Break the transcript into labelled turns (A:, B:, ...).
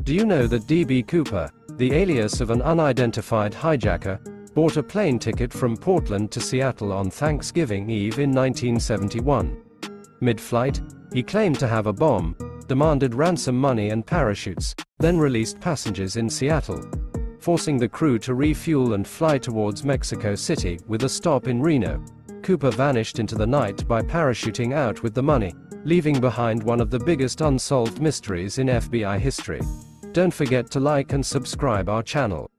A: Do you know that D.B. Cooper, the alias of an unidentified hijacker, bought a plane ticket from Portland to Seattle on Thanksgiving Eve in 1971? Mid-flight, he claimed to have a bomb, demanded ransom money and parachutes, then released passengers in Seattle, forcing the crew to refuel and fly towards Mexico City, with a stop in Reno. Cooper vanished into the night by parachuting out with the money, leaving behind one of the biggest unsolved mysteries in FBI history. Don't forget to like and subscribe our channel.